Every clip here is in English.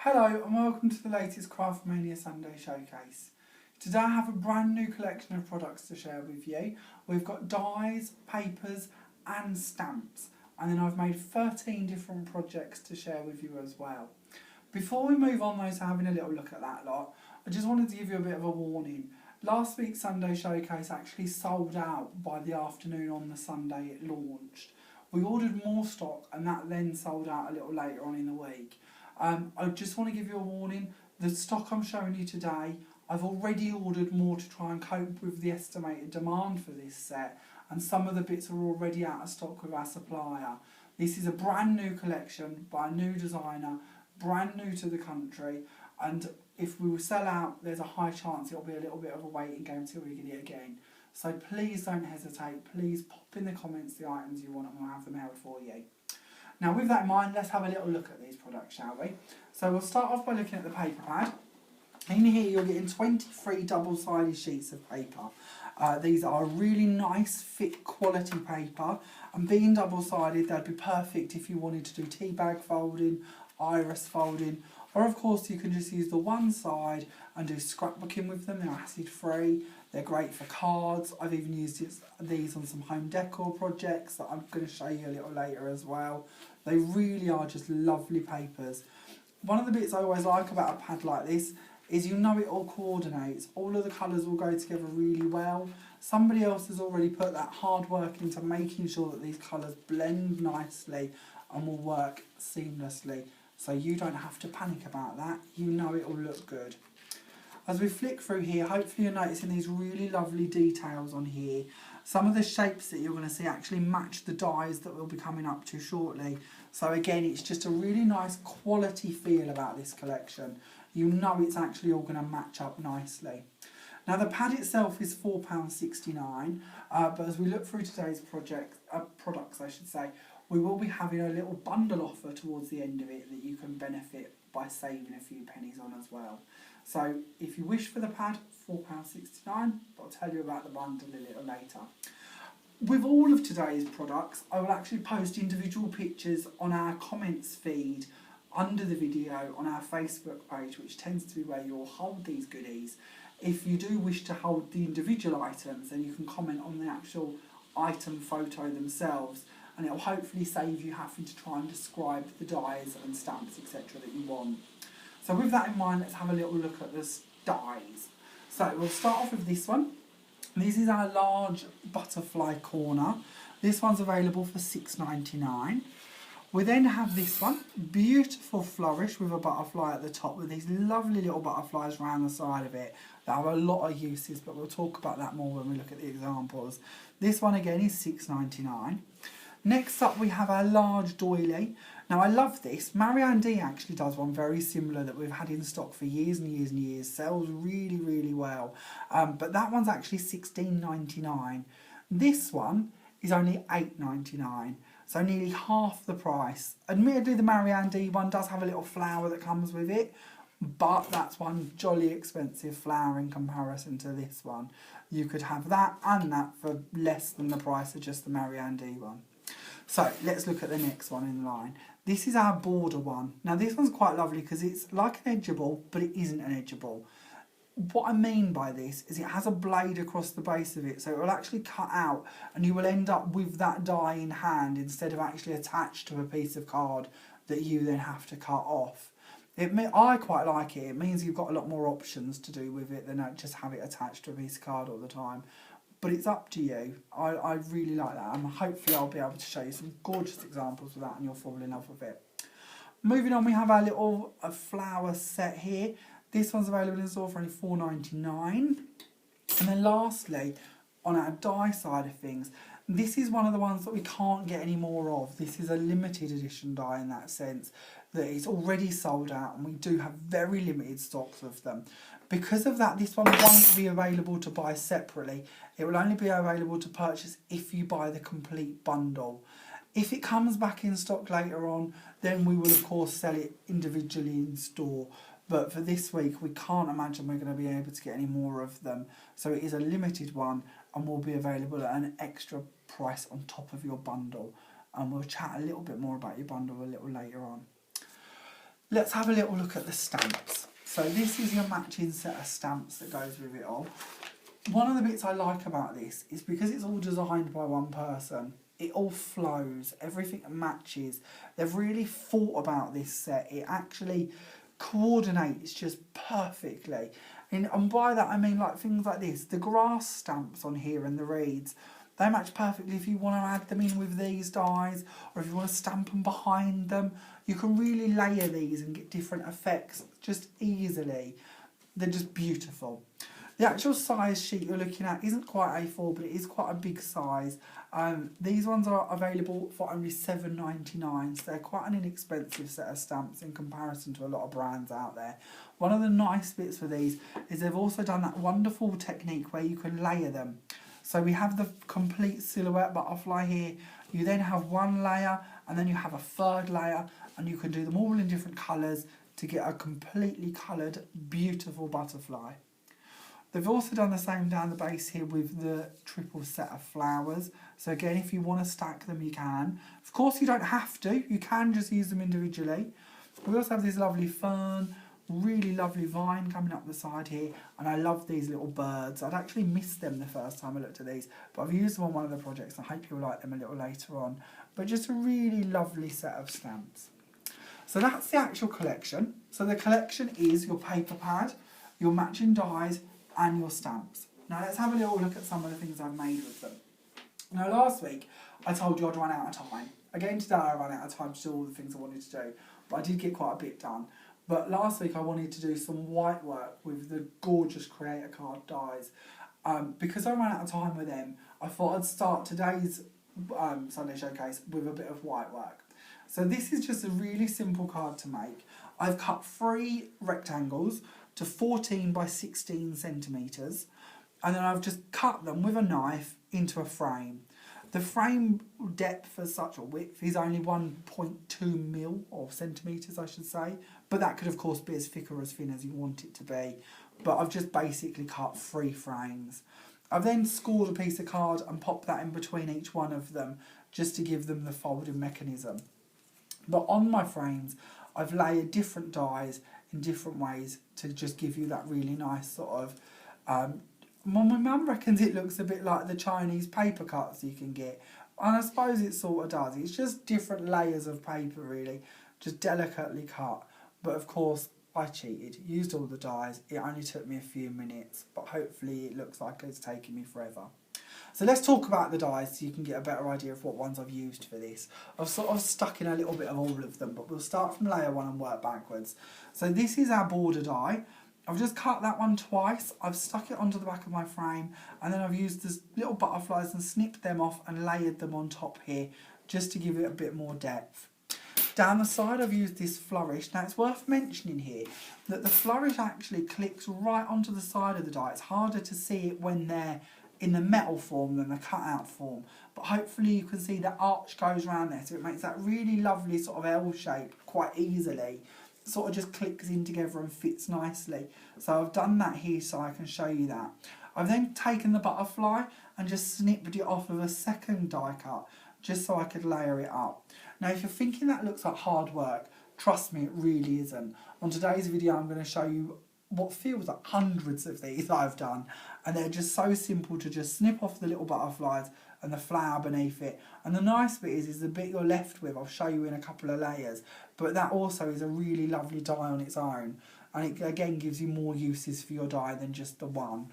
Hello and welcome to the latest Craftmania Sunday Showcase. Today I have a brand new collection of products to share with you. We've got dies, papers and stamps, and then I've made 13 different projects to share with you as well. Before we move on though to having a little look at that lot, I just wanted to give you a bit of a warning. Last week's Sunday Showcase actually sold out by the afternoon on the Sunday it launched. We ordered more stock and that then sold out a little later on in the week. I just want to give you a warning, the stock I'm showing you today, I've already ordered more to try and cope with the estimated demand for this set, and some of the bits are already out of stock with our supplier. This is a brand new collection by a new designer, brand new to the country, and if we will sell out, there's a high chance it'll be a little bit of a waiting game until we get it again. So please don't hesitate, please pop in the comments the items you want and we'll have them held for you. Now with that in mind, let's have a little look at these products, shall we? So we'll start off by looking at the paper pad. In here you're getting 23 double-sided sheets of paper. These are really nice, thick quality paper, and being double-sided, they'd be perfect if you wanted to do tea bag folding, iris folding, or of course you can just use the one side and do scrapbooking with them. They're acid free, they're great for cards. I've even used these on some home decor projects that I'm going to show you a little later as well. They really are just lovely papers. One of the bits I always like about a pad like this is you know it all coordinates. All of the colours will go together really well. Somebody else has already put that hard work into making sure that these colours blend nicely and will work seamlessly. So you don't have to panic about that. You know it will look good. As we flick through here, hopefully you're noticing these really lovely details on here. Some of the shapes that you're going to see actually match the dies that we'll be coming up to shortly. So again, it's just a really nice quality feel about this collection. You know it's actually all going to match up nicely. Now the pad itself is £4.69, but as we look through today's products, I should say, we will be having a little bundle offer towards the end of it that you can benefit by saving a few pennies on as well. So if you wish for the pad, £4.69, but I'll tell you about the bundle a little later. With all of today's products, I will actually post individual pictures on our comments feed under the video on our Facebook page, which tends to be where you'll hold these goodies. If you do wish to hold the individual items, then you can comment on the actual item photo themselves, and it'll hopefully save you having to try and describe the dies and stamps, etc. that you want. So with that in mind, let's have a little look at the dies. So we'll start off with this one. This is our large butterfly corner. This one's available for £6.99. We then have this one, beautiful flourish with a butterfly at the top with these lovely little butterflies around the side of it that have a lot of uses, but we'll talk about that more when we look at the examples. This one again is £6.99. Next up we have our large doily. Now I love this. Marianne D actually does one very similar that we've had in stock for years and years and years. Sells really, really well. But that one's actually £16.99. This one is only £8.99. So nearly half the price. Admittedly the Marianne D one does have a little flower that comes with it, but that's one jolly expensive flower in comparison to this one. You could have that and that for less than the price of just the Marianne D one. So let's look at the next one in line. This is our border one. Now this one's quite lovely because it's like an edgeable, but it isn't an edgeable. What I mean by this is it has a blade across the base of it, so it will actually cut out and you will end up with that die in hand instead of actually attached to a piece of card that you then have to cut off. I quite like it. It means you've got a lot more options to do with it than just have it attached to a piece of card all the time. But it's up to you. I really like that, and hopefully I'll be able to show you some gorgeous examples of that and you'll fall in love with it. Moving on, we have our little flower set here. This one's available in store for only £4.99. And then lastly, on our die side of things, this is one of the ones that we can't get any more of. This is a limited edition die in that sense, that it's already sold out and we do have very limited stocks of them. Because of that, this one won't be available to buy separately. It will only be available to purchase if you buy the complete bundle. If it comes back in stock later on, then we will of course sell it individually in store. But for this week, we can't imagine we're going to be able to get any more of them. So it is a limited one and will be available at an extra price on top of your bundle. And we'll chat a little bit more about your bundle a little later on. let's have a little look at the stamps. So this is your matching set of stamps that goes with it all. One of the bits I like about this is because it's all designed by one person, it all flows, everything matches. They've really thought about this set. It actually coordinates just perfectly. And by that I mean like things like this, the grass stamps on here and the reeds, they match perfectly if you want to add them in with these dies, or if you want to stamp them behind them. You can really layer these and get different effects just easily. They're just beautiful. The actual size sheet you're looking at isn't quite A4, but it is quite a big size. These ones are available for only $7.99, so they're quite an inexpensive set of stamps in comparison to a lot of brands out there. One of the nice bits for these is they've also done that wonderful technique where you can layer them. So we have the complete silhouette butterfly here. You then have one layer, and then you have a third layer, and you can do them all in different colours to get a completely coloured, beautiful butterfly. They've also done the same down the base here with the triple set of flowers. So again, if you want to stack them, you can. Of course, you don't have to. You can just use them individually. We also have this lovely fern, really lovely vine coming up the side here. And I love these little birds. I'd actually missed them the first time I looked at these, but I've used them on one of the projects. I hope you'll like them a little later on. But just a really lovely set of stamps. So that's the actual collection. So the collection is your paper pad, your matching dies, and your stamps. Now let's have a little look at some of the things I've made with them. Now last week I told you I'd run out of time. Again today I ran out of time to do all the things I wanted to do, but I did get quite a bit done. But last week I wanted to do some white work with the gorgeous Creator Card dies. Because I ran out of time with them, I thought I'd start today's Sunday Showcase with a bit of white work. So this is just a really simple card to make. I've cut 3 rectangles to 14 by 16 centimetres, and then I've just cut them with a knife into a frame. The frame depth as such, or width, is only 1.2 mil, or centimetres I should say, but that could of course be as thick or as thin as you want it to be. But I've just basically cut 3 frames. I've then scored a piece of card and popped that in between each one of them, just to give them the folding mechanism. But on my frames, I've layered different dies in different ways to just give you that really nice sort of... my mum reckons it looks a bit like the Chinese paper cuts you can get. And I suppose it sort of does. It's just different layers of paper really, just delicately cut. But of course, I cheated, used all the dies. It only took me a few minutes, but hopefully it looks like it's taking me forever. So let's talk about the dies so you can get a better idea of what ones I've used for this. I've sort of stuck in a little bit of all of them, but we'll start from layer 1 and work backwards. So this is our border die. I've just cut that one twice. I've stuck it onto the back of my frame, and then I've used these little butterflies and snipped them off and layered them on top here just to give it a bit more depth. Down the side I've used this flourish. Now it's worth mentioning here that the flourish actually clicks right onto the side of the die. It's harder to see it when they're in the metal form than the cutout form, but hopefully you can see the arch goes around there, so it makes that really lovely sort of L shape quite easily. It sort of just clicks in together and fits nicely. So I've done that here so I can show you that. I've then taken the butterfly and just snipped it off of a second die cut just so I could layer it up. Now if you're thinking that looks like hard work, trust me, it really isn't. On today's video I'm going to show you what feels like hundreds of these I've done, and they're just so simple to just snip off the little butterflies and the flower beneath it. And the nice bit is the bit you're left with, I'll show you in a couple of layers, but that also is a really lovely die on its own, and it again gives you more uses for your die than just the one.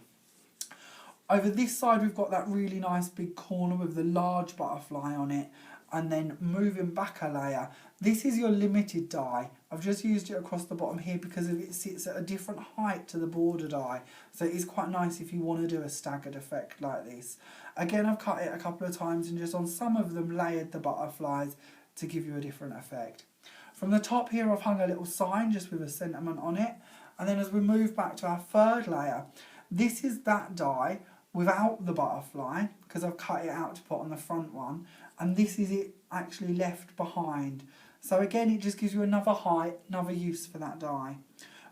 Over this side we've got that really nice big corner with the large butterfly on it, and then moving back a layer, this is your limited die. I've just used it across the bottom here because it sits at a different height to the border die, so it is quite nice if you want to do a staggered effect like this. Again, I've cut it a couple of times and just on some of them layered the butterflies to give you a different effect. From the top here I've hung a little sign just with a sentiment on it, and then as we move back to our third layer, this is that die without the butterfly because I've cut it out to put on the front one, and this is it actually left behind. So again, it just gives you another height, another use for that die.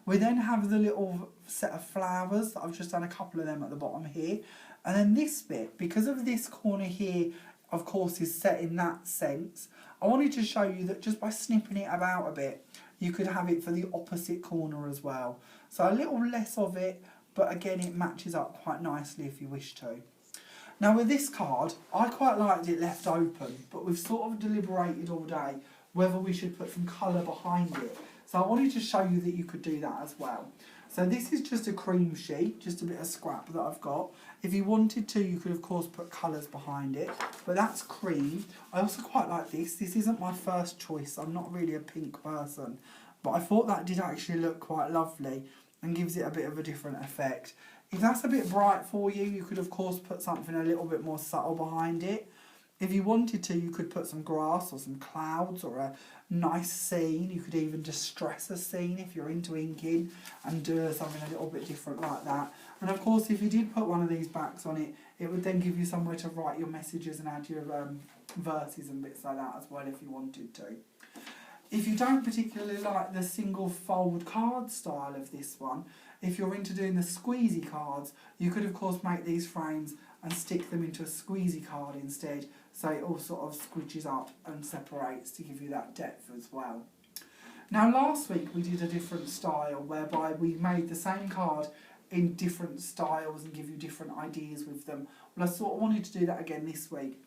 We then have the little set of flowers. I've just done a couple of them at the bottom here. And then this bit, because of this corner here, of course, is set in that sense, I wanted to show you that just by snipping it about a bit, you could have it for the opposite corner as well. So a little less of it, but again it matches up quite nicely if you wish to. Now with this card, I quite liked it left open, but we've sort of deliberated all day whether we should put some colour behind it. So I wanted to show you that you could do that as well. So this is just a cream sheet, just a bit of scrap that I've got. If you wanted to, you could of course put colours behind it, but that's cream. I also quite like this. This isn't my first choice. I'm not really a pink person, but I thought that did actually look quite lovely and gives it a bit of a different effect. If that's a bit bright for you, you could of course put something a little bit more subtle behind it. If you wanted to, you could put some grass or some clouds or a nice scene. You could even distress a scene if you're into inking and do something a little bit different like that. And of course, if you did put one of these backs on it, it would then give you somewhere to write your messages and add your verses and bits like that as well if you wanted to. If you don't particularly like the single fold card style of this one, if you're into doing the squeezy cards, you could of course make these frames and stick them into a squeezy card instead, so it all sort of squidges up and separates to give you that depth as well. Now last week we did a different style whereby we made the same card in different styles and give you different ideas with them. Well, I sort of wanted to do that again this week.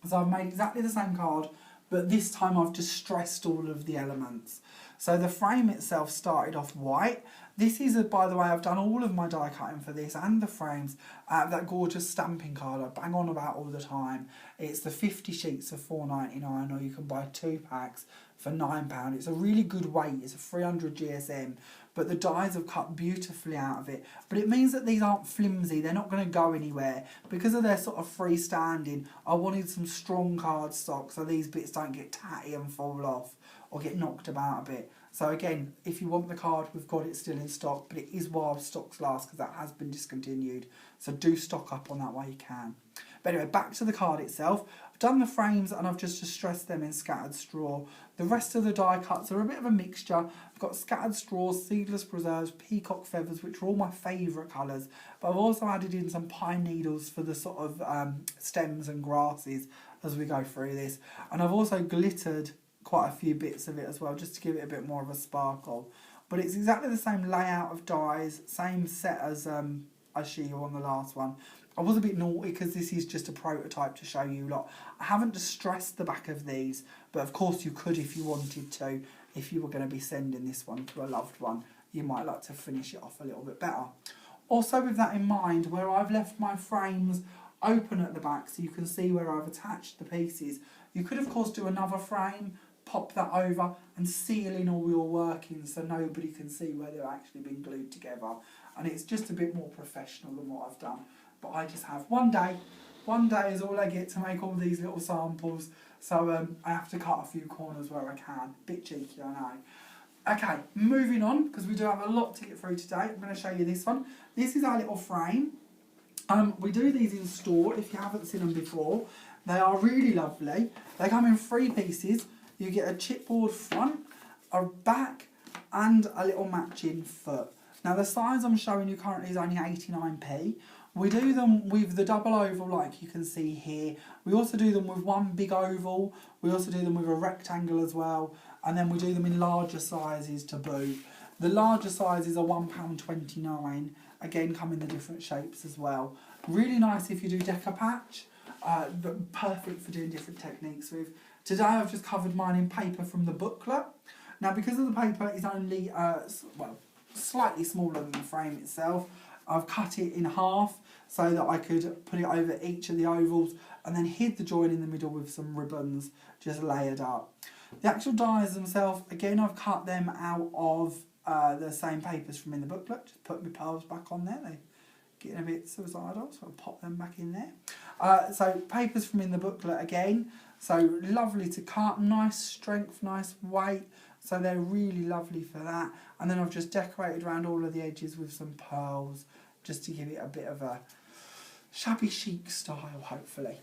So I've made exactly the same card, but this time I've distressed all of the elements. So the frame itself started off white. This is, by the way, I've done all of my die cutting for this and the frames. That gorgeous stamping card I bang on about all the time. It's the 50 sheets of £4.99, or you can buy 2 packs for £9. It's a really good weight. It's a 300 GSM, but the dies have cut beautifully out of it. But it means that these aren't flimsy. They're not going to go anywhere. Because of their sort of freestanding, I wanted some strong cardstock so these bits don't get tatty and fall off or get knocked about a bit. So again, if you want the card, we've got it still in stock, but it is while stocks last because that has been discontinued. So do stock up on that while you can. But anyway, back to the card itself. I've done the frames and I've just distressed them in scattered straw. The rest of the die cuts are a bit of a mixture. I've got scattered straws, seedless preserves, peacock feathers, which are all my favourite colours. But I've also added in some pine needles for the sort of stems and grasses as we go through this. And I've also glittered quite a few bits of it as well, just to give it a bit more of a sparkle. But it's exactly the same layout of dies, same set as I showed you on the last one. I was a bit naughty because this is just a prototype to show you lot. I haven't distressed the back of these, but of course you could if you wanted to. If you were going to be sending this one to a loved one, you might like to finish it off a little bit better. Also with that in mind, where I've left my frames open at the back so you can see where I've attached the pieces, you could of course do another frame, pop that over and seal in all your workings so nobody can see where they've actually been glued together. And it's just a bit more professional than what I've done. But I just have one day is all I get to make all these little samples. So I have to cut a few corners where I can. Bit cheeky, I know. Okay, moving on, because we do have a lot to get through today. I'm going to show you this one. This is our little frame. We do these in store if you haven't seen them before. They are really lovely. They come in 3 pieces. You get a chipboard front, a back, and a little matching foot. Now the size I'm showing you currently is only 89p. We do them with the double oval like you can see here. We also do them with one big oval. We also do them with a rectangle as well. And then we do them in larger sizes to boot. The larger sizes are £1.29. Again, come in the different shapes as well. Really nice if you do decoupage, but perfect for doing different techniques with. Today I've just covered mine in paper from the booklet. Now because of the paper is only slightly smaller than the frame itself, I've cut it in half so that I could put it over each of the ovals and then hid the join in the middle with some ribbons just layered up. The actual dies themselves, again I've cut them out of the same papers from in the booklet. Just put my pearls back on there. They're getting a bit suicidal, so I'll pop them back in there. So papers from in the booklet again. So lovely to cut, nice strength, nice weight. So they're really lovely for that. And then I've just decorated around all of the edges with some pearls, just to give it a bit of a shabby chic style, hopefully.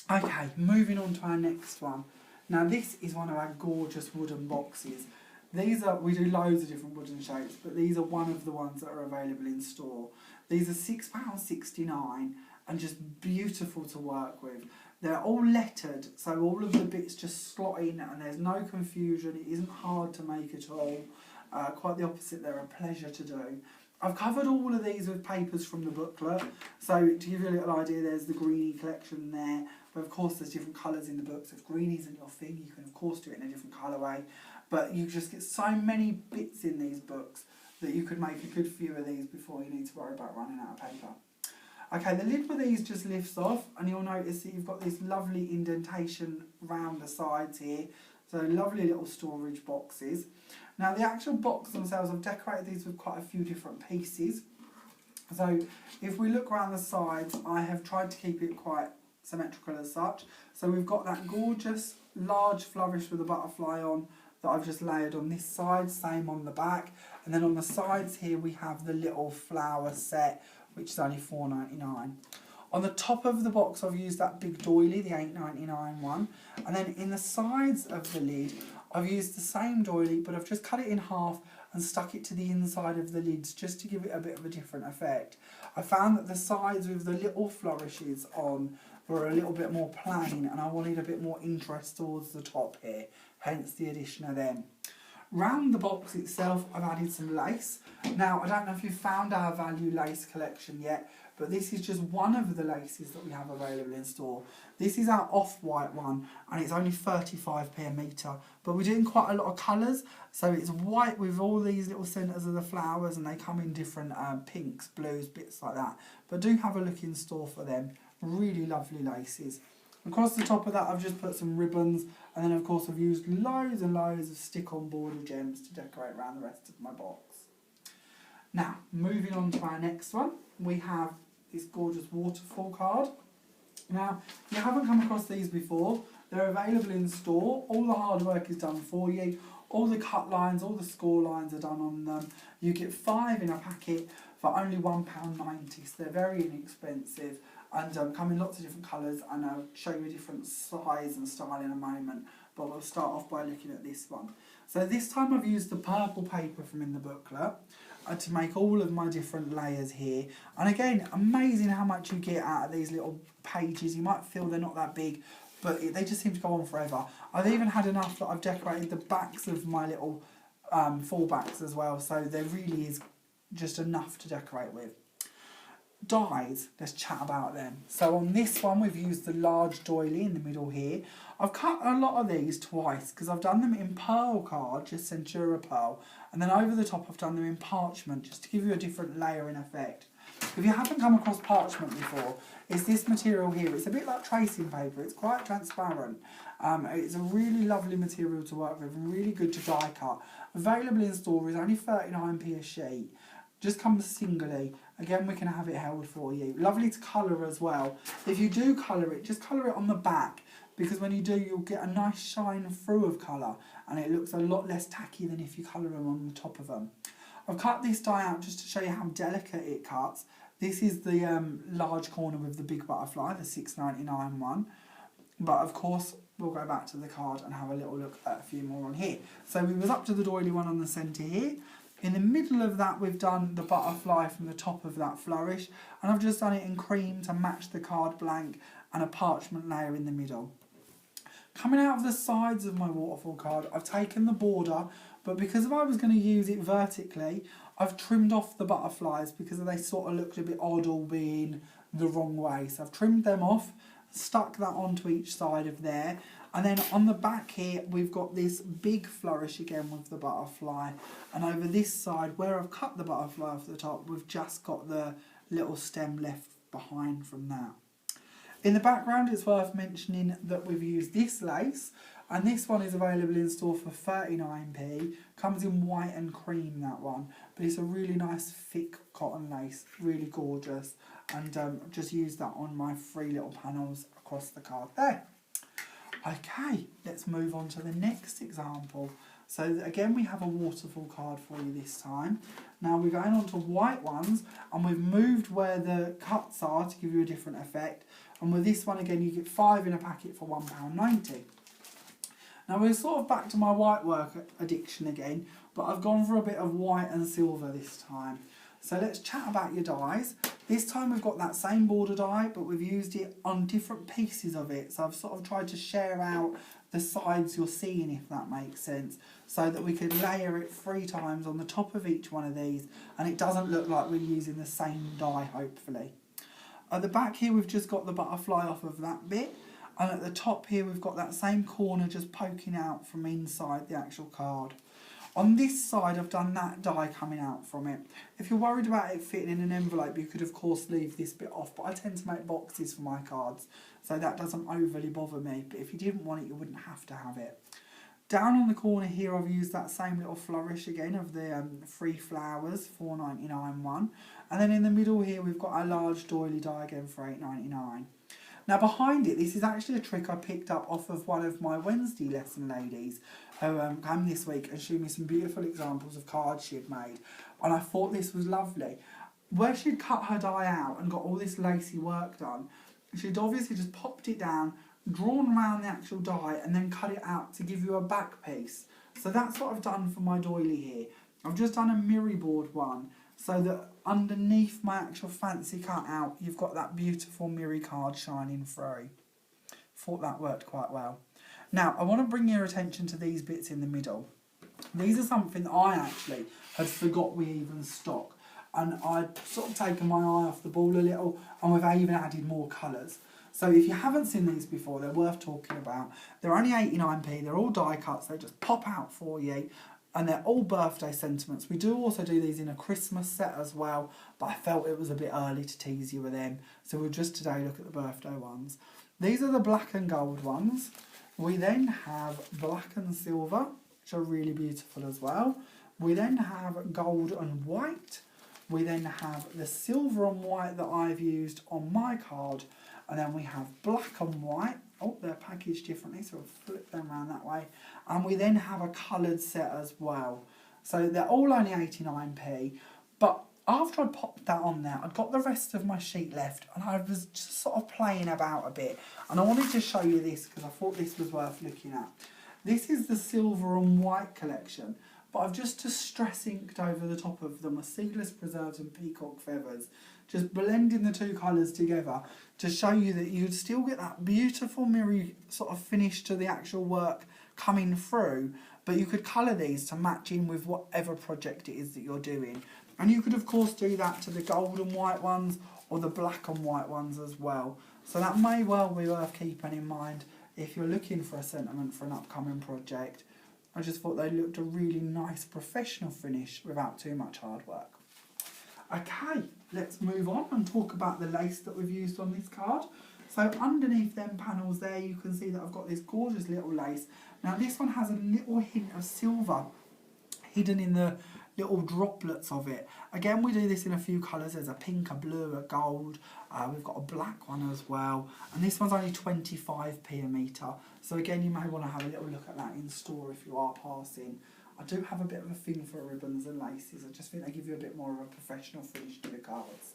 Okay, moving on to our next one. Now this is one of our gorgeous wooden boxes. We do loads of different wooden shapes, but these are one of the ones that are available in store. These are £6.69 and just beautiful to work with. They're all lettered, so all of the bits just slot in and there's no confusion. It isn't hard to make at all. Quite the opposite, they're a pleasure to do. I've covered all of these with papers from the booklet. So to give you a little idea, there's the greenie collection there. But of course there's different colours in the books. If green isn't your thing, you can of course do it in a different colourway. But you just get so many bits in these books that you could make a good few of these before you need to worry about running out of paper. Okay, the lid for these just lifts off, and you'll notice that you've got this lovely indentation round the sides here. So lovely little storage boxes. Now the actual box themselves, I've decorated these with quite a few different pieces. So if we look around the sides, I have tried to keep it quite symmetrical as such. So we've got that gorgeous large flourish with a butterfly on that I've just layered on this side, same on the back. And then on the sides here we have the little flower set, which is only $4.99. On the top of the box I've used that big doily, the $8.99 one. And then in the sides of the lid I've used the same doily, but I've just cut it in half and stuck it to the inside of the lids just to give it a bit of a different effect. I found that the sides with the little flourishes on were a little bit more plain, and I wanted a bit more interest towards the top here, hence the addition of them. Round the box itself I've added some lace. Now I don't know if you've found our value lace collection yet, but this is just one of the laces that we have available in store. This is our off-white one, and it's only 35p a metre, but we're doing quite a lot of colours, so it's white with all these little centres of the flowers, and they come in different pinks, blues, bits like that. But do have a look in store for them. Really lovely laces. Across the top of that I've just put some ribbons, and then of course I've used loads and loads of stick-on border gems to decorate around the rest of my box. Now, moving on to our next one, we have this gorgeous waterfall card. Now, if you haven't come across these before, they're available in store. All the hard work is done for you. All the cut lines, all the score lines are done on them. You get 5 in a packet for only £1.90, so they're very inexpensive and come in lots of different colours, and I'll show you a different size and style in a moment, but we'll start off by looking at this one. So this time I've used the purple paper from in the booklet to make all of my different layers here, and again, amazing how much you get out of these little pages. You might feel they're not that big, but they just seem to go on forever. I've even had enough that I've decorated the backs of my little fallbacks as well, so there really is just enough to decorate with. Dies, let's chat about them. So on this one we've used the large doily in the middle here. I've cut a lot of these twice because I've done them in pearl card, just Centura pearl, and then over the top I've done them in parchment just to give you a different layering effect. If you haven't come across parchment before, it's this material here. It's a bit like tracing paper, it's quite transparent. It's a really lovely material to work with and really good to die cut. Available in store is only 39p a sheet. Just comes singly. Again, we can have it held for you. Lovely to colour as well. If you do colour it, just colour it on the back, because when you do, you'll get a nice shine through of colour, and it looks a lot less tacky than if you colour them on the top of them. I've cut this die out just to show you how delicate it cuts. This is the large corner with the big butterfly, the $6.99 one. But of course, we'll go back to the card and have a little look at a few more on here. So we was up to the doily one on the centre here. In the middle of that we've done the butterfly from the top of that flourish, and I've just done it in cream to match the card blank and a parchment layer in the middle. Coming out of the sides of my waterfall card, I've taken the border, but because if I was going to use it vertically, I've trimmed off the butterflies because they sort of looked a bit odd all being the wrong way. So I've trimmed them off, stuck that onto each side of there, and then on the back here we've got this big flourish again with the butterfly, and over this side where I've cut the butterfly off the top, we've just got the little stem left behind from that. In the background, it's worth mentioning that we've used this lace, and this one is available in store for 39p. Comes in white and cream, that one, but it's a really nice thick cotton lace, really gorgeous, and just used that on my 3 little panels across the card there. Okay, let's move on to the next example. So again, we have a waterfall card for you this time. Now we're going on to white ones, and we've moved where the cuts are to give you a different effect. And with this one again, you get 5 in a packet for £1.90. Now we're sort of back to my white work addiction again, but I've gone for a bit of white and silver this time. So let's chat about your dies. This time we've got that same border die, but we've used it on different pieces of it. So I've sort of tried to share out the sides you're seeing, if that makes sense, so that we could layer it 3 times on the top of each one of these, and it doesn't look like we're using the same die, hopefully. At the back here, we've just got the butterfly off of that bit, and at the top here, we've got that same corner just poking out from inside the actual card. On this side, I've done that die coming out from it. If you're worried about it fitting in an envelope, you could of course leave this bit off, but I tend to make boxes for my cards, so that doesn't overly bother me. But if you didn't want it, you wouldn't have to have it. Down on the corner here, I've used that same little flourish again of the 3 flowers, $4.99 one. And then in the middle here, we've got a large doily die again for $8.99. Now behind it, this is actually a trick I picked up off of one of my Wednesday lesson ladies who came this week and showed me some beautiful examples of cards she had made. And I thought this was lovely. Where she'd cut her die out and got all this lacy work done, she'd obviously just popped it down, drawn around the actual die and then cut it out to give you a back piece. So that's what I've done for my doily here. I've just done a mirror board one, so that underneath my actual fancy cutout, you've got that beautiful mirror card shining through. Thought that worked quite well. Now, I want to bring your attention to these bits in the middle. These are something that I actually had forgot we even stock. And I'd sort of taken my eye off the ball a little, and we've even added more colours. So if you haven't seen these before, they're worth talking about. They're only 89p, they're all die cuts, they just pop out for you. And they're all birthday sentiments. We do also do these in a Christmas set as well, but I felt it was a bit early to tease you with them. So we'll just today look at the birthday ones. These are the black and gold ones. We then have black and silver, which are really beautiful as well. We then have gold and white. We then have the silver and white that I've used on my card. And then we have black and white. Oh, they're packaged differently, so we'll flip them around that way. And we then have a coloured set as well. So they're all only 89p. But after I'd popped that on there, I'd got the rest of my sheet left, and I was just sort of playing about a bit. And I wanted to show you this because I thought this was worth looking at. This is the silver and white collection, but I've just stress inked over the top of them with seedless preserves and peacock feathers. Just blending the 2 colours together to show you that you'd still get that beautiful mirror sort of finish to the actual work coming through, but you could colour these to match in with whatever project it is that you're doing. And you could of course do that to the gold and white ones or the black and white ones as well. So that may well be worth keeping in mind if you're looking for a sentiment for an upcoming project. I just thought they looked a really nice professional finish without too much hard work. Okay, let's move on and talk about the lace that we've used on this card. So underneath them panels there, you can see that I've got this gorgeous little lace. Now this one has a little hint of silver hidden in the little droplets of it. Again, we do this in a few colours. There's a pink, a blue, a gold. We've got a black one as well. And this one's only 25p a metre. So again, you may want to have a little look at that in store if you are passing. I do have a bit of a thing for ribbons and laces. I just think they give you a bit more of a professional finish to the cards.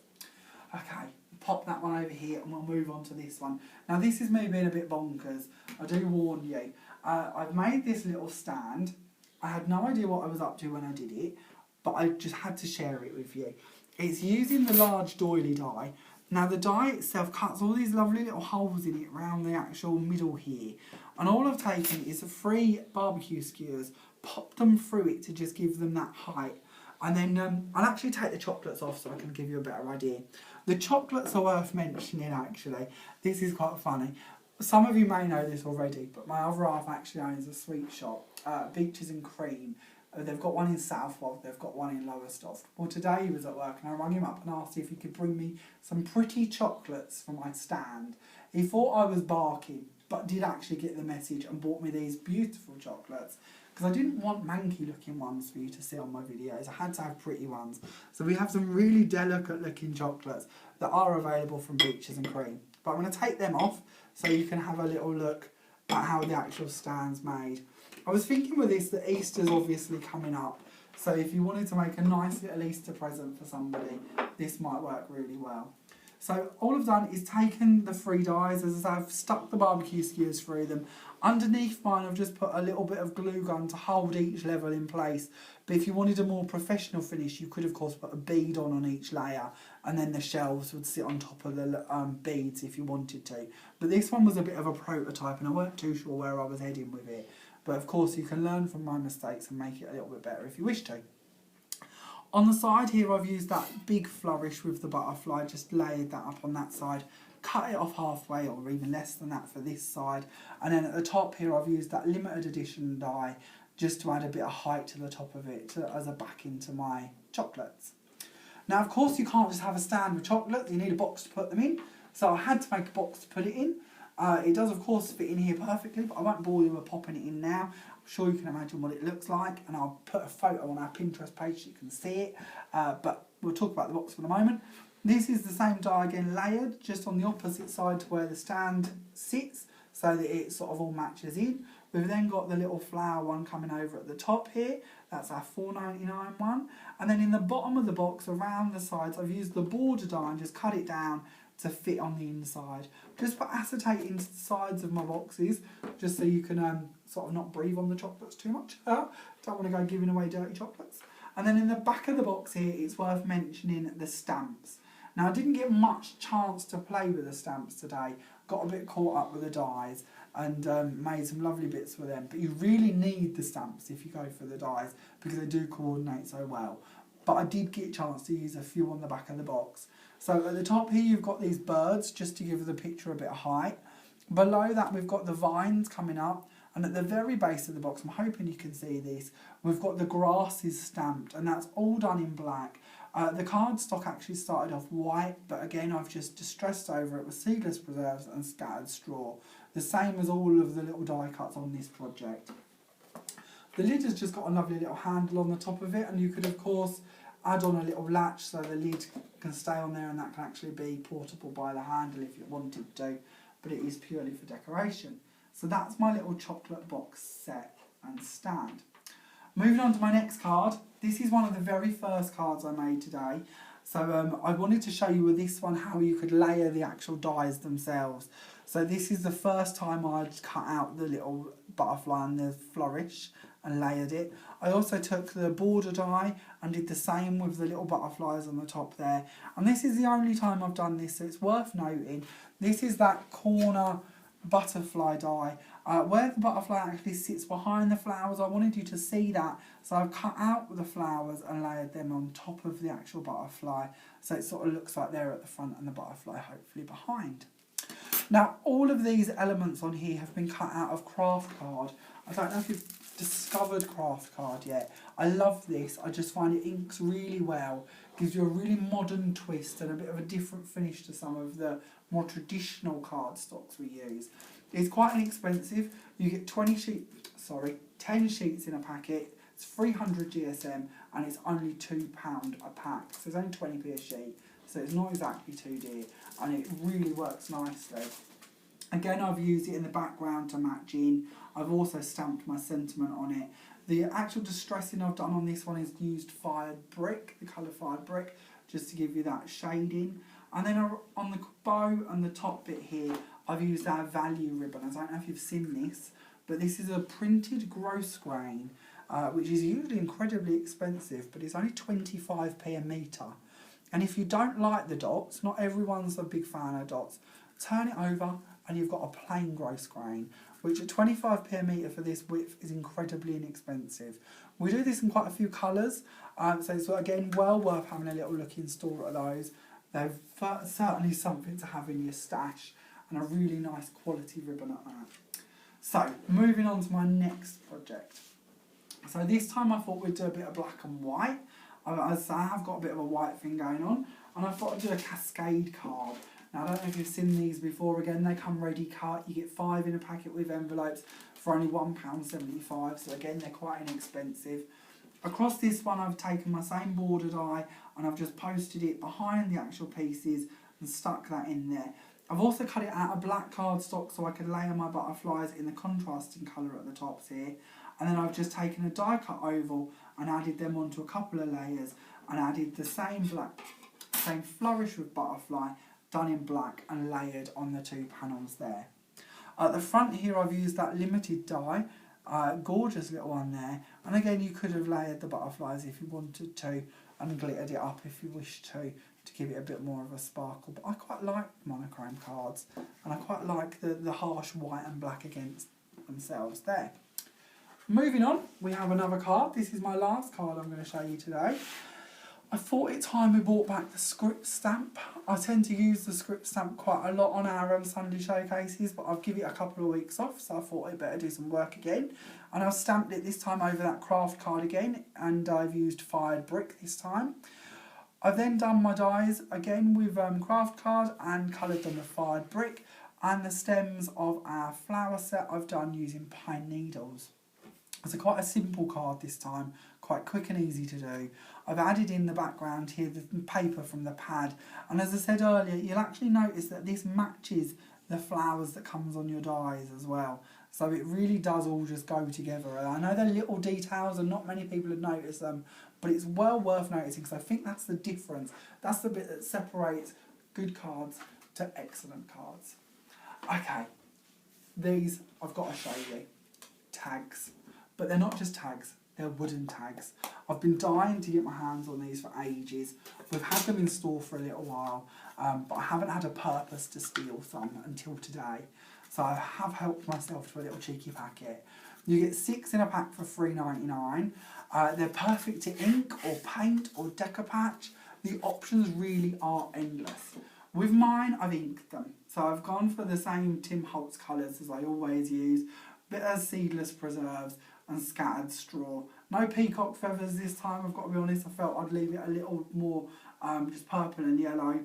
Okay, pop that one over here and we'll move on to this one. Now this is me being a bit bonkers. I do warn you. I've made this little stand. I had no idea what I was up to when I did it, but I just had to share it with you. It's using the large doily die. Now the die itself cuts all these lovely little holes in it around the actual middle here. And all I've taken is 3 barbecue skewers, popped them through it to just give them that height. And then I'll actually take the chocolates off so I can give you a better idea. The chocolates are worth mentioning actually. This is quite funny. Some of you may know this already, but my other half actually owns a sweet shop, Beaches and Cream. They've got one in Southwold, they've got one in Lowestoft. Well, today he was at work and I rang him up and asked if he could bring me some pretty chocolates for my stand. He thought I was barking, but did actually get the message and bought me these beautiful chocolates. Because I didn't want manky looking ones for you to see on my videos. I had to have pretty ones. So we have some really delicate looking chocolates that are available from Beaches and Cream. But I'm going to take them off so you can have a little look at how the actual stand's made. I was thinking with this that Easter's obviously coming up. So if you wanted to make a nice little Easter present for somebody, this might work really well. So all I've done is taken the 3 dies, as I say, I've stuck the barbecue skewers through them. Underneath mine I've just put a little bit of glue gun to hold each level in place. But if you wanted a more professional finish, you could of course put a bead on each layer, and then the shelves would sit on top of the beads if you wanted to. But this one was a bit of a prototype and I weren't too sure where I was heading with it. But of course you can learn from my mistakes and make it a little bit better if you wish to. On the side here I've used that big flourish with the butterfly, just layered that up on that side, cut it off halfway or even less than that for this side, and then at the top here I've used that limited edition die just to add a bit of height to the top of it as a backing to my chocolates. Now of course you can't just have a stand with chocolates, you need a box to put them in, so I had to make a box to put it in. It does of course fit in here perfectly, but I won't bore you with popping it in now. I'm sure you can imagine what it looks like, and I'll put a photo on our Pinterest page so you can see it, but we'll talk about the box for the moment. This is the same die again, layered, just on the opposite side to where the stand sits, so that it sort of all matches in. We've then got the little flower one coming over at the top here, that's our $4.99 one, and then in the bottom of the box, around the sides, I've used the border die and just cut it down to fit on the inside. Just put acetate into the sides of my boxes, just so you can sort of not breathe on the chocolates too much. Don't want to go giving away dirty chocolates. And then in the back of the box here, it's worth mentioning the stamps. Now I didn't get much chance to play with the stamps today, got a bit caught up with the dies and made some lovely bits with them, but you really need the stamps if you go for the dies because they do coordinate so well. But I did get a chance to use a few on the back of the box. So at the top here you've got these birds just to give the picture a bit of height. Below that we've got the vines coming up, and at the very base of the box, I'm hoping you can see this, we've got the grasses stamped, and that's all done in black. The cardstock actually started off white, but again I've just distressed over it with seedless preserves and scattered straw. The same as all of the little die cuts on this project. The lid has just got a lovely little handle on the top of it, and you could of course add on a little latch so the lid can stay on there, and that can actually be portable by the handle if you wanted to, but it is purely for decoration. So that's my little chocolate box set and stand. Moving on to my next card. This is one of the very first cards I made today. So I wanted to show you with this one how you could layer the actual dies themselves. So this is the first time I'd cut out the little butterfly and the flourish and layered it. I also took the border die and did the same with the little butterflies on the top there. And this is the only time I've done this, so it's worth noting. This is that corner butterfly die. Where the butterfly actually sits behind the flowers, I wanted you to see that. So I've cut out the flowers and layered them on top of the actual butterfly. So it sort of looks like they're at the front and the butterfly hopefully behind. Now all of these elements on here have been cut out of craft card. I don't know if you've discovered craft card yet. I love this. I just find it inks really well, gives you a really modern twist and a bit of a different finish to some of the more traditional cardstocks we use. It's quite inexpensive. You get 10 sheets in a packet. It's 300 GSM and it's only £2 a pack. So it's only 20p a sheet. So it's not exactly too dear, and it really works nicely. Again, I've used it in the background to match in. I've also stamped my sentiment on it. The actual distressing I've done on this one is used fired brick, the colour fired brick, just to give you that shading. And then on the bow and the top bit here, I've used our value ribbon. I don't know if you've seen this, but this is a printed gross grain, which is usually incredibly expensive, but it's only 25p a metre. And if you don't like the dots, not everyone's a big fan of dots, turn it over and you've got a plain gross grain, which at 25p a metre for this width is incredibly inexpensive. We do this in quite a few colours, so it's again well worth having a little look in store at those. They're certainly something to have in your stash, and a really nice quality ribbon at that. So, moving on to my next project. So this time I thought we'd do a bit of black and white. As I have got a bit of a white thing going on, and I thought I'd do a cascade card. Now I don't know if you've seen these before. Again, they come ready cut. You get 5 in a packet with envelopes for only £1.75, so again they're quite inexpensive. Across this one I've taken my same border die and I've just posted it behind the actual pieces and stuck that in there. I've also cut it out of black cardstock so I could layer my butterflies in the contrasting colour at the tops here. And then I've just taken a die cut oval and added them onto a couple of layers and added the same flourish with butterfly done in black and layered on the 2 panels there. At the front here I've used that limited die, gorgeous little one there, and again you could have layered the butterflies if you wanted to and glittered it up if you wished to give it a bit more of a sparkle, but I quite like monochrome cards and I quite like the harsh white and black against themselves there. Moving on, we have another card. This is my last card I'm going to show you today. I thought it time we brought back the script stamp. I tend to use the script stamp quite a lot on our Sunday showcases, but I'll give it a couple of weeks off, so I thought I'd better do some work again. And I've stamped it this time over that craft card again, and I've used fired brick this time. I've then done my dies again with craft card and coloured them with fired brick, and the stems of our flower set I've done using pine needles. It's quite a simple card this time, quite quick and easy to do. I've added in the background here the paper from the pad, and as I said earlier, you'll actually notice that this matches the flowers that comes on your dies as well. So it really does all just go together. And I know they're little details and not many people have noticed them, but it's well worth noticing because I think that's the difference. That's the bit that separates good cards to excellent cards. Okay, these I've got to show you. Tags. But they're not just tags, they're wooden tags. I've been dying to get my hands on these for ages. We've had them in store for a little while, but I haven't had a purpose to steal some until today. So I have helped myself to a little cheeky packet. You get 6 in a pack for $3.99. They're perfect to ink or paint or decoupage. The options really are endless. With mine, I've inked them. So I've gone for the same Tim Holtz colours as I always use. Bit of seedless preserves and scattered straw. No peacock feathers this time, I've got to be honest. I felt I'd leave it a little more just purple and yellow.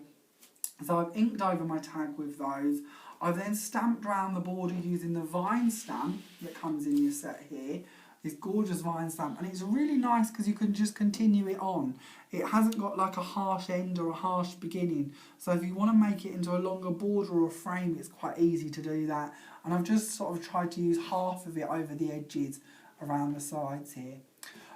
So I've inked over my tag with those. I've then stamped around the border using the vine stamp that comes in your set here. This gorgeous vine stamp, and it's really nice because you can just continue it on. It hasn't got like a harsh end or a harsh beginning, so if you want to make it into a longer border or a frame, it's quite easy to do that. And I've just sort of tried to use half of it over the edges around the sides here.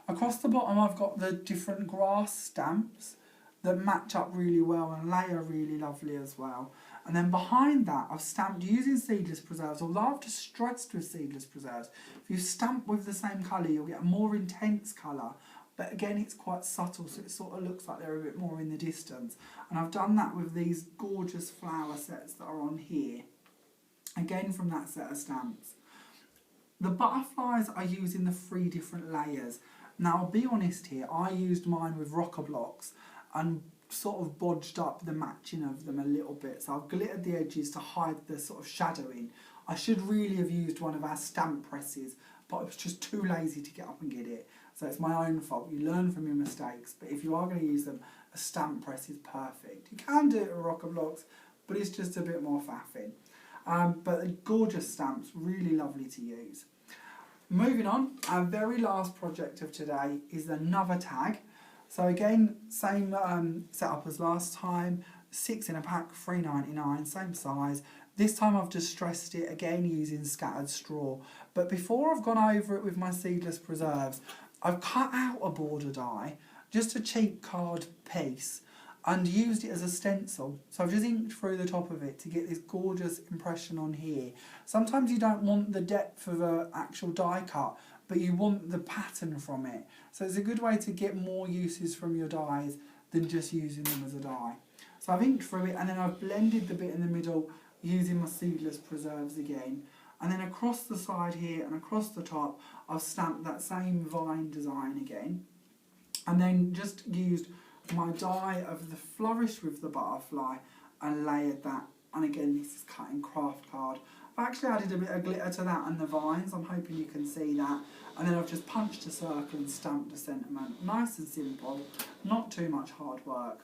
Across the bottom I've got the different grass stamps that match up really well and layer really lovely as well. And then behind that I've stamped using seedless preserves, although I've distressed with seedless preserves. If you stamp with the same colour you'll get a more intense colour, but again it's quite subtle, so it sort of looks like they're a bit more in the distance. And I've done that with these gorgeous flower sets that are on here, again from that set of stamps. The butterflies are using the 3 different layers. Now I'll be honest here, I used mine with rocker blocks and sort of bodged up the matching of them a little bit, so I've glittered the edges to hide the sort of shadowing. I should really have used one of our stamp presses, but I was just too lazy to get up and get it, so it's my own fault. You learn from your mistakes, but if you are going to use them, a stamp press is perfect. You can do it with rocker blocks, but it's just a bit more faffing. But the gorgeous stamps, really lovely to use. Moving on, our very last project of today is another tag. So again, same setup as last time, 6 in a pack, $3.99, same size. This time I've distressed it again using scattered straw. But before I've gone over it with my seedless preserves, I've cut out a border die, just a cheap card piece, and used it as a stencil. So I've just inked through the top of it to get this gorgeous impression on here. Sometimes you don't want the depth of an actual die cut, but you want the pattern from it. So it's a good way to get more uses from your dies than just using them as a die. So I've inked through it, and then I've blended the bit in the middle using my seedless preserves again. And then across the side here and across the top, I've stamped that same vine design again. And then just used my die of the flourish with the butterfly and layered that. And again, this is cut in craft card. I've actually added a bit of glitter to that and the vines. I'm hoping you can see that. And then I've just punched a circle and stamped a sentiment. Nice and simple, not too much hard work.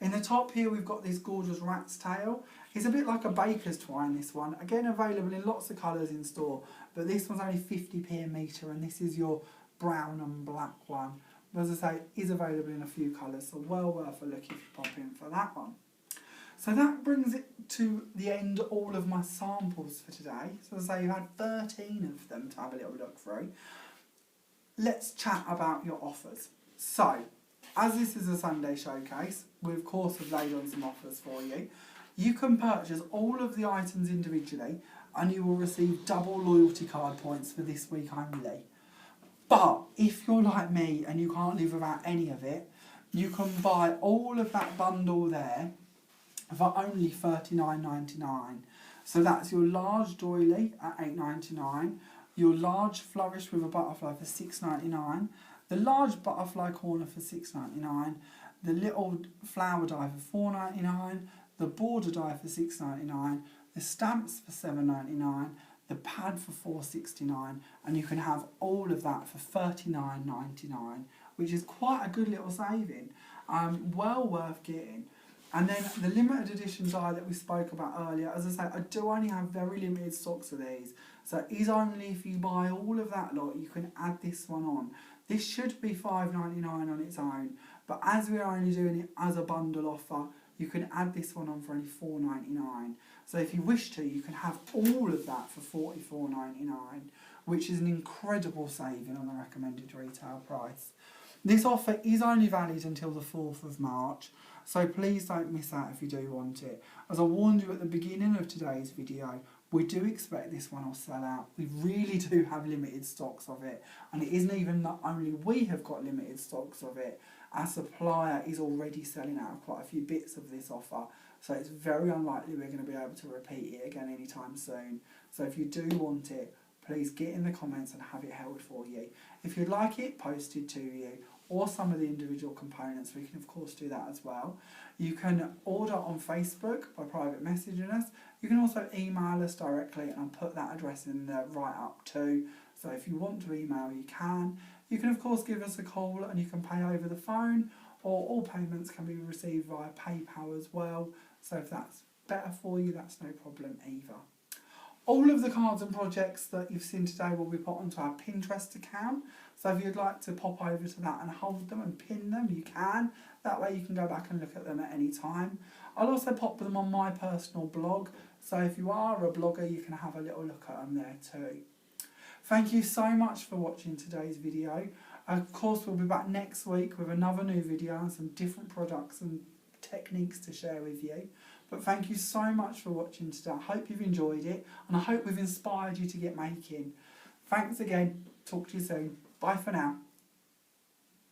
In the top here we've got this gorgeous rat's tail. It's a bit like a baker's twine, this one. Again, available in lots of colours in store, but this one's only 50p a metre, and this is your brown and black one. But as I say, it is available in a few colours, so well worth a look if you pop in for that one. So that brings it to the end of all of my samples for today. So as I say, you had 13 of them to have a little look through. Let's chat about your offers. So, as this is a Sunday showcase, we of course have laid on some offers for you. You can purchase all of the items individually and you will receive double loyalty card points for this week only. But if you're like me and you can't live without any of it, you can buy all of that bundle there for only $39.99. So that's your large doily at $8.99, your large flourish with a butterfly for $6.99, the large butterfly corner for $6.99, the little flower die for $4.99, the border die for $6.99, the stamps for $7.99, the pad for $4.69, and you can have all of that for $39.99, which is quite a good little saving. Well worth getting. And then the limited edition die that we spoke about earlier, as I say, I do only have very limited stocks of these. So it is only if you buy all of that lot, you can add this one on. This should be $5.99 on its own, but as we're only doing it as a bundle offer, you can add this one on for only $4.99. So if you wish to, you can have all of that for $44.99, which is an incredible saving on the recommended retail price. This offer is only valid until the 4th of March, so please don't miss out if you do want it. As I warned you at the beginning of today's video, we do expect this one will sell out. We really do have limited stocks of it, and it isn't even that only we have got limited stocks of it. Our supplier is already selling out quite a few bits of this offer, so it's very unlikely we're going to be able to repeat it again anytime soon. So if you do want it, please get in the comments and have it held for you. If you'd like it posted to you, or some of the individual components, we can of course do that as well. You can order on Facebook by private messaging us. You can also email us directly, and I'll put that address in the write-up too. So if you want to email, you can. You can of course give us a call and you can pay over the phone, or all payments can be received via PayPal as well. So if that's better for you, that's no problem either. All of the cards and projects that you've seen today will be put onto our Pinterest account. So if you'd like to pop over to that and hold them and pin them, you can. That way you can go back and look at them at any time. I'll also pop them on my personal blog. So if you are a blogger, you can have a little look at them there too. Thank you so much for watching today's video. Of course, we'll be back next week with another new video and some different products and techniques to share with you. But thank you so much for watching today. I hope you've enjoyed it, and I hope we've inspired you to get making. Thanks again. Talk to you soon. Bye for now.